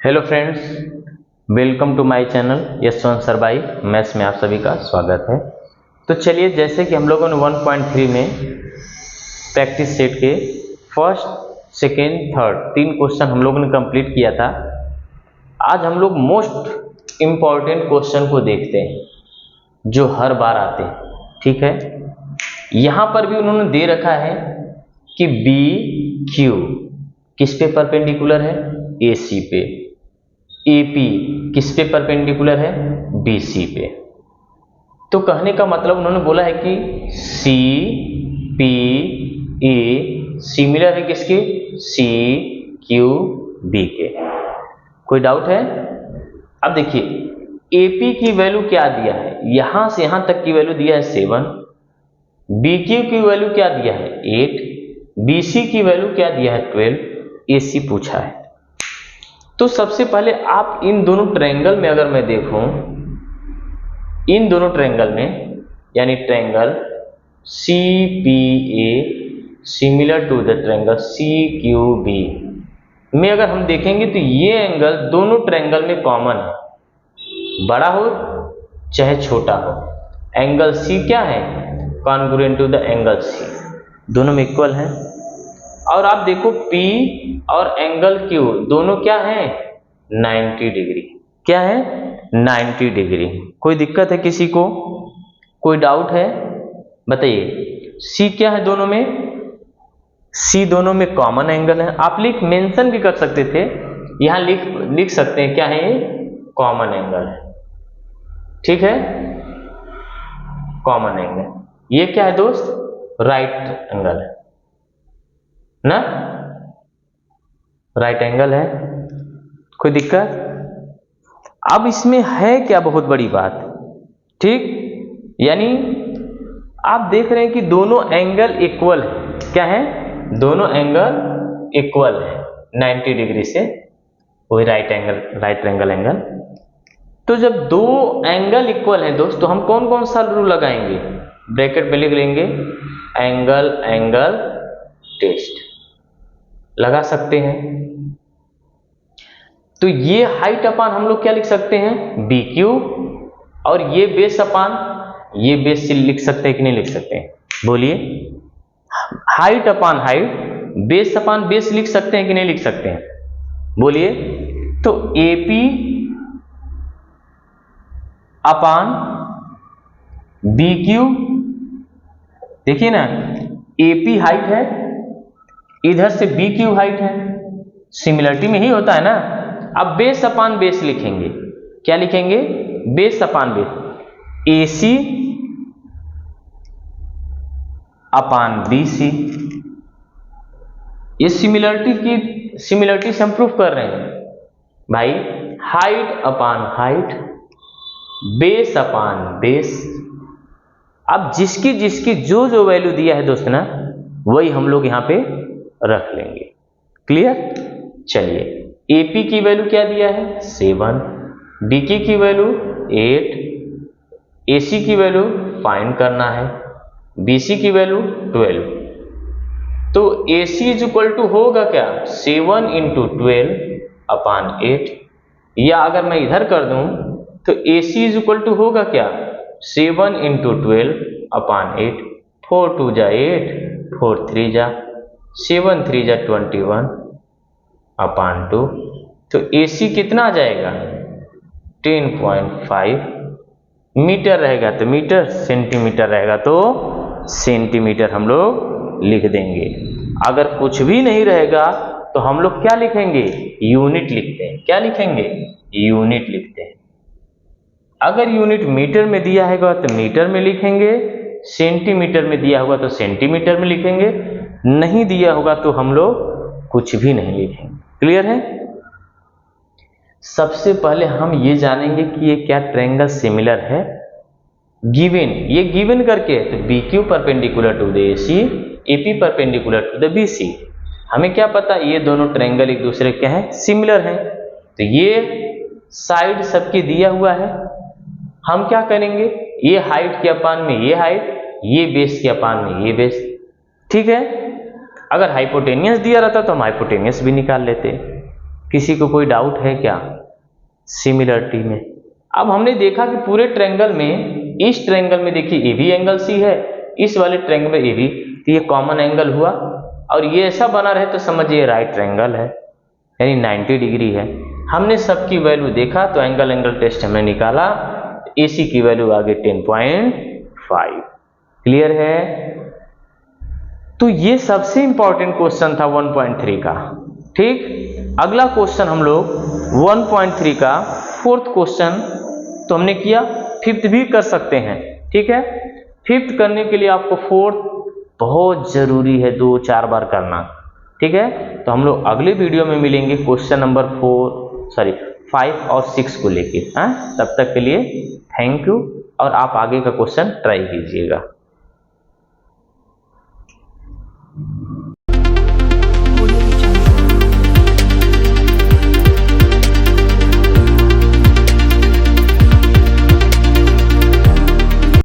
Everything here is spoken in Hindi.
Hello friends, welcome to my channel Yashwant sir भाई मैथ्स में आप सभी का स्वागत है। तो चलिए, जैसे कि हम लोगों ने 1.3 में प्रैक्टिस सेट के फर्स्ट, सेकेंड, थर्ड 3 क्वेश्चन हम लोगों ने कंप्लीट किया था। आज हम लोग मोस्ट इम्पॉर्टेंट क्वेश्चन को देखते हैं जो हर बार आते हैं। ठीक है, यहाँ पर भी उन्होंने दे रखा है कि बी क्यू किस पे परपेंडिकुलर है, ए सी पे। AP किस पे परपेंडिकुलर है, BC पे। तो कहने का मतलब उन्होंने बोला है कि CPA सिमिलर है किसके, CQB के। कोई डाउट है? अब देखिए, AP की वैल्यू क्या दिया है, यहां से यहां तक की वैल्यू दिया है 7, BQ की वैल्यू क्या दिया है 8, BC की वैल्यू क्या दिया है 12, AC पूछा है। तो सबसे पहले आप इन दोनों ट्रायंगल में अगर मैं देखूं, इन दोनों ट्रायंगल में यानी triangle CPA similar to the triangle CQB में अगर हम देखेंगे तो ये एंगल दोनों ट्रायंगल में कॉमन है, बड़ा हो चाहे छोटा हो। एंगल C क्या है, congruent to the angle C, दोनों में इक्वल है। और आप देखो P और एंगल Q दोनों क्या है, 90 डिग्री। क्या है, 90 डिग्री। कोई दिक्कत है किसी को, कोई डाउट है बताइए। C क्या है दोनों में, C दोनों में कॉमन एंगल है। आप मेंशन भी कर सकते थे, यहां लिख सकते हैं क्या है, ये कॉमन एंगल है। ठीक है, कॉमन एंगल। ये क्या है दोस्त, राइट एंगल है ना, राइट एंगल है। कोई दिक्कत? अब इसमें है क्या बहुत बड़ी बात, ठीक, यानी आप देख रहे हैं कि दोनों एंगल इक्वल है। क्या है, दोनों एंगल इक्वल है 90 डिग्री से, वही राइट एंगल। तो जब दो एंगल इक्वल है दोस्त, तो हम कौन कौन सा रूल लगाएंगे, ब्रैकेट में लिख लेंगे एंगल टेस्ट लगा सकते हैं। तो ये हाइट अपान हम लोग क्या लिख सकते हैं, BQ, और ये बेस अपान ये बेस लिख सकते हैं कि नहीं लिख सकते हैं, बोलिए। हाइट अपान हाइट, बेस अपान बेस लिख सकते हैं कि नहीं लिख सकते हैं, बोलिए। तो AP अपान BQ, देखिए ना, AP हाइट है, इधर से BQ हाइट है, सिमिलरिटी में ही होता है ना। अब बेस अपान बेस लिखेंगे, क्या लिखेंगे, बेस अपान बेस, AC अपान BC। ये सिमिलरिटी से हम प्रूफ कर रहे हैं भाई। हाइट अपान हाइट, बेस अपान बेस। अब जिसकी जिसकी जो जो वैल्यू दिया है दोस्त ना, वही हम लोग यहां पे रख लेंगे। क्लियर? चलिए, AP की वैल्यू क्या दिया है 7, BQ की वैल्यू 8, AC की वैल्यू फाइंड करना है, BC की वैल्यू 12। तो AC इज इक्वल टू होगा क्या, 7 इंटू 12 अपान 8। या अगर मैं इधर कर दूं तो AC इज इक्वल टू होगा क्या, 7 इंटू 12 अपान 8। 4 2 जा 8, 4 3 जा 7, 3 जा 21 अपान 2। तो AC कितना आ जाएगा, 10.5 मीटर रहेगा तो मीटर, सेंटीमीटर रहेगा तो सेंटीमीटर हम लोग लिख देंगे। अगर कुछ भी नहीं रहेगा तो हम लोग क्या लिखेंगे, यूनिट लिखते हैं। क्या लिखेंगे, यूनिट लिखते हैं। अगर यूनिट मीटर में दिया है तो मीटर में लिखेंगे, सेंटीमीटर में दिया होगा तो सेंटीमीटर में लिखेंगे, नहीं दिया होगा तो हम लोग कुछ भी नहीं लिखेंगे। क्लियर है? सबसे पहले हम ये जानेंगे कि ये क्या ट्रायंगल सिमिलर है। गिवन, ये गिवन करके, तो BQ perpendicular to the AC, AP perpendicular to the BC। हमें क्या पता, ये दोनों ट्रायंगल एक दूसरे क्या है, सिमिलर हैं। तो ये साइड सबकी दिया हुआ है, हम क्या करेंगे, ये हाइट के अपान में ये हाइट, ये बेस के अपान में ये बेस। ठीक है, अगर हाइपोटेनियस दिया रहता तो हम हाइपोटेनियस भी निकाल लेते। किसी को कोई डाउट है क्या सिमिलरिटी में? अब हमने देखा कि पूरे ट्रायंगल में, इस ट्रायंगल में देखिए ए भी एंगल सी है, इस वाले ट्रायंगल में ए भी, तो ये कॉमन एंगल हुआ, और ये ऐसा बना रहे तो समझिए राइट ट्रायंगल है, यानी 90 डिग्री है। हमने सबकी वैल्यू देखा तो एंगल टेस्ट हमने निकाला, AC की वैल्यू आ गई 10.5। क्लियर है? तो ये सबसे इंपॉर्टेंट क्वेश्चन था 1.3 का। ठीक, अगला क्वेश्चन हम लोग 1.3 का फोर्थ क्वेश्चन तो हमने किया, फिफ्थ भी कर सकते हैं। ठीक है, फिफ्थ करने के लिए आपको फोर्थ बहुत जरूरी है, 2-4 बार करना। ठीक है, तो हम लोग अगले वीडियो में मिलेंगे क्वेश्चन नंबर 5 और 6 को लेके। तब तक के लिए थैंक यू, और आप आगे का क्वेश्चन ट्राई कीजिएगा।